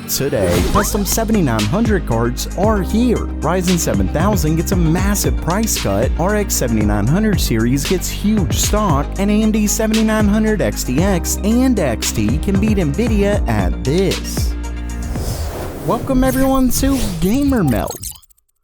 Today, custom 7900 cards are here. Ryzen 7000 gets a massive price cut, RX 7900 series gets huge stock, and AMD 7900 XTX and XT can beat Nvidia at this. Welcome everyone to Gamer Melt.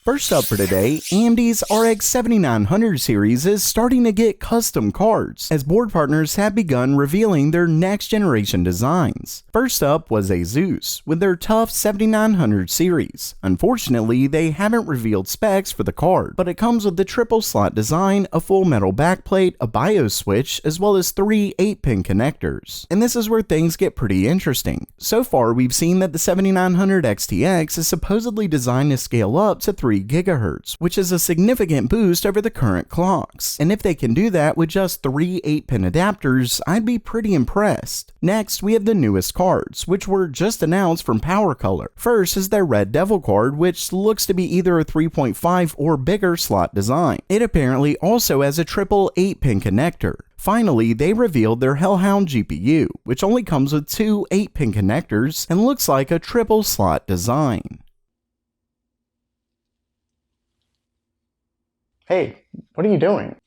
First up for today, AMD's RX 7900 series is starting to get custom cards, as board partners have begun revealing their next generation designs. First up was Asus, with their TUF 7900 series. Unfortunately, they haven't revealed specs for the card, but it comes with the triple slot design, a full metal backplate, a BIOS switch, as well as 3 8-pin connectors. And this is where things get pretty interesting. So far, we've seen that the 7900 XTX is supposedly designed to scale up to 3 GHz, which is a significant boost over the current clocks. And if they can do that with just 3 8-pin adapters, I'd be pretty impressed. Next, we have the newest cards, which were just announced from PowerColor. First is their Red Devil card, which looks to be either a 3.5 or bigger slot design. It apparently also has a triple 8-pin connector. Finally, they revealed their Hellhound GPU, which only comes with 2 8-pin connectors and looks like a triple slot design. Hey, what are you doing?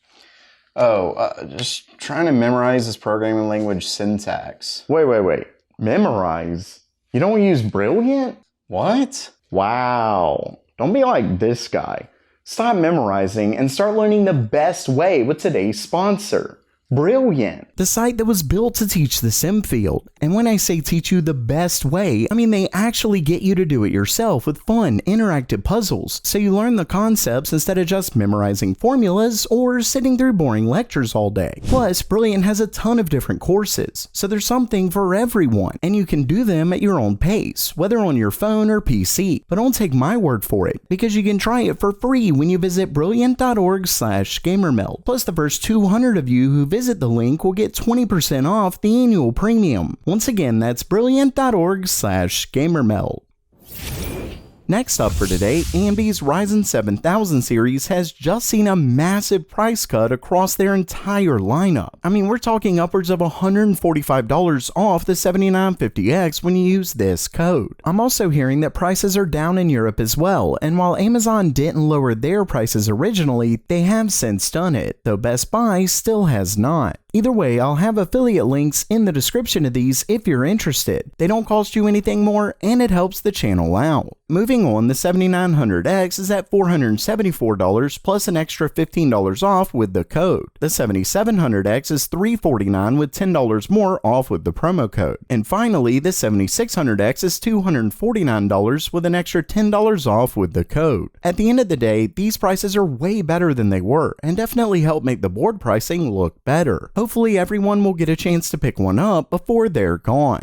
Just trying to memorize this programming language syntax. Wait. Memorize? You don't use Brilliant? What? Wow. Don't be like this guy. Stop memorizing and start learning the best way with today's sponsor, Brilliant. The site that was built to teach the sim field. And when I say teach you the best way, I mean they actually get you to do it yourself with fun, interactive puzzles, so you learn the concepts instead of just memorizing formulas or sitting through boring lectures all day. Plus, Brilliant has a ton of different courses, so there's something for everyone, and you can do them at your own pace, whether on your phone or PC. But don't take my word for it, because you can try it for free when you visit brilliant.org/gamermelt. Plus, the first 200 of you who visit the link will get 20% off the annual premium. Once again, that's brilliant.org/gamermelt. Next up for today, AMD's Ryzen 7000 series has just seen a massive price cut across their entire lineup. I mean, we're talking upwards of $145 off the 7950X when you use this code. I'm also hearing that prices are down in Europe as well, and while Amazon didn't lower their prices originally, they have since done it, though Best Buy still has not. Either way, I'll have affiliate links in the description of these if you're interested. They don't cost you anything more, and it helps the channel out. Moving on, the 7900X is at $474 plus an extra $15 off with the code. The 7700X is $349 with $10 more off with the promo code. And finally, the 7600X is $249 with an extra $10 off with the code. At the end of the day, these prices are way better than they were, and definitely help make the board pricing look better. Hopefully everyone will get a chance to pick one up before they're gone.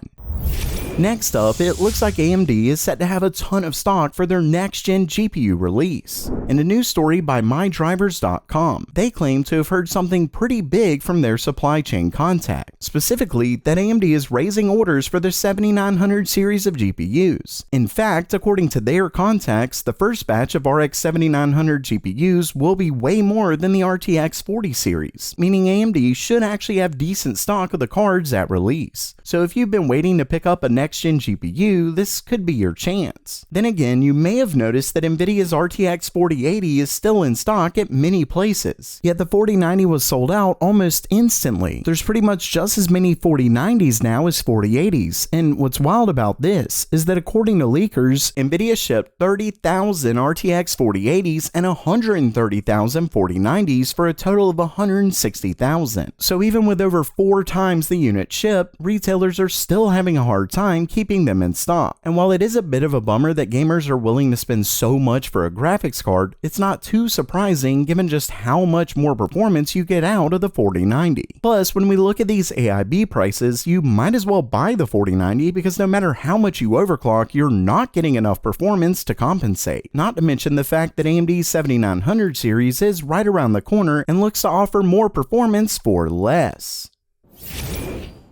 Next up, it looks like AMD is set to have a ton of stock for their next-gen GPU release. In a news story by MyDrivers.com, they claim to have heard something pretty big from their supply chain contact, specifically that AMD is raising orders for their 7900 series of GPUs. In fact, according to their contacts, the first batch of RX 7900 GPUs will be way more than the RTX 40 series, meaning AMD should actually have decent stock of the cards at release. So if you've been waiting to pick up a next-gen GPU, this could be your chance. Then again, you may have noticed that Nvidia's RTX 4080 is still in stock at many places, yet the 4090 was sold out almost instantly. There's pretty much just as many 4090s now as 4080s, and what's wild about this is that according to leakers, Nvidia shipped 30,000 RTX 4080s and 130,000 4090s for a total of 160,000. So even with over 4 times the unit shipped, retailers are still having a hard time keeping them in stock. And while it is a bit of a bummer that gamers are willing to spend so much for a graphics card, it's not too surprising given just how much more performance you get out of the 4090. Plus, when we look at these AIB prices, you might as well buy the 4090 because no matter how much you overclock, you're not getting enough performance to compensate. Not to mention the fact that AMD's 7900 series is right around the corner and looks to offer more performance for less.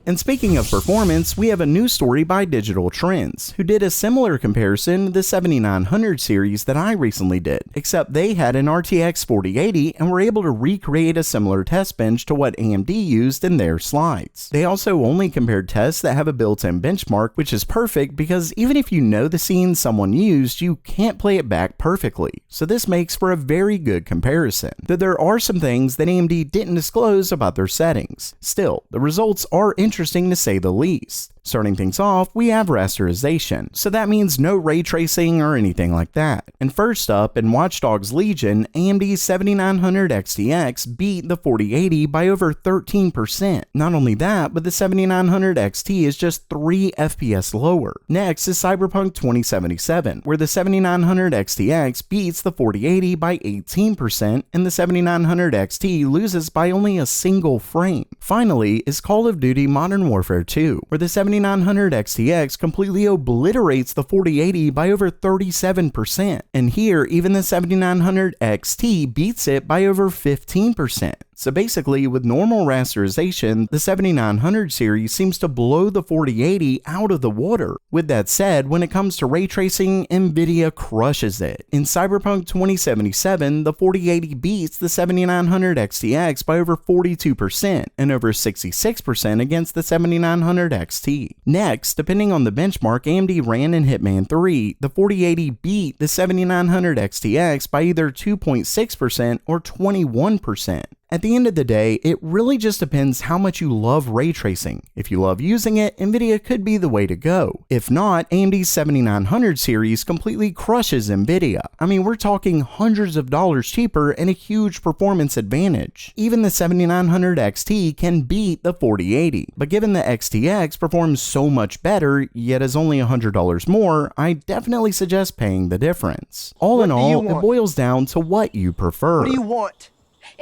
And speaking of performance, we have a new story by Digital Trends, who did a similar comparison to the 7900 series that I recently did, except they had an RTX 4080 and were able to recreate a similar test bench to what AMD used in their slides. They also only compared tests that have a built-in benchmark, which is perfect because even if you know the scene someone used, you can't play it back perfectly, so this makes for a very good comparison. Though there are some things that AMD didn't disclose about their settings. Still, the results are interesting to say the least. Starting things off, we have rasterization, so that means no ray tracing or anything like that. And first up, in Watch Dogs Legion, AMD's 7900 XTX beat the 4080 by over 13%. Not only that, but the 7900 XT is just 3 FPS lower. Next is Cyberpunk 2077, where the 7900 XTX beats the 4080 by 18%, and the 7900 XT loses by only a single frame. Finally is Call of Duty Modern Warfare 2, where the 7900 XTX completely obliterates the 4080 by over 37%, and here even the 7900 XT beats it by over 15%. So basically, with normal rasterization, the 7900 series seems to blow the 4080 out of the water. With that said, when it comes to ray tracing, Nvidia crushes it. In Cyberpunk 2077, the 4080 beats the 7900 XTX by over 42% and over 66% against the 7900 XT. Next, depending on the benchmark AMD ran in Hitman 3, the 4080 beat the 7900 XTX by either 2.6% or 21%. At the end of the day, it really just depends how much you love ray tracing. If you love using it, Nvidia could be the way to go. If not, AMD's 7900 series completely crushes Nvidia. I mean, we're talking hundreds of dollars cheaper and a huge performance advantage. Even the 7900 XT can beat the 4080, but given the XTX performs so much better, yet is only $100 more, I definitely suggest paying the difference. All in all, it boils down to what you prefer. What do you want?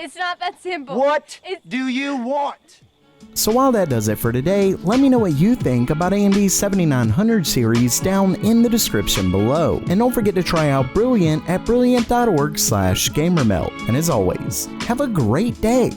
It's not that simple. What do you want? So while that does it for today, let me know what you think about AMD's 7900 series down in the description below. And don't forget to try out Brilliant at brilliant.org/gamermelt. And as always, have a great day.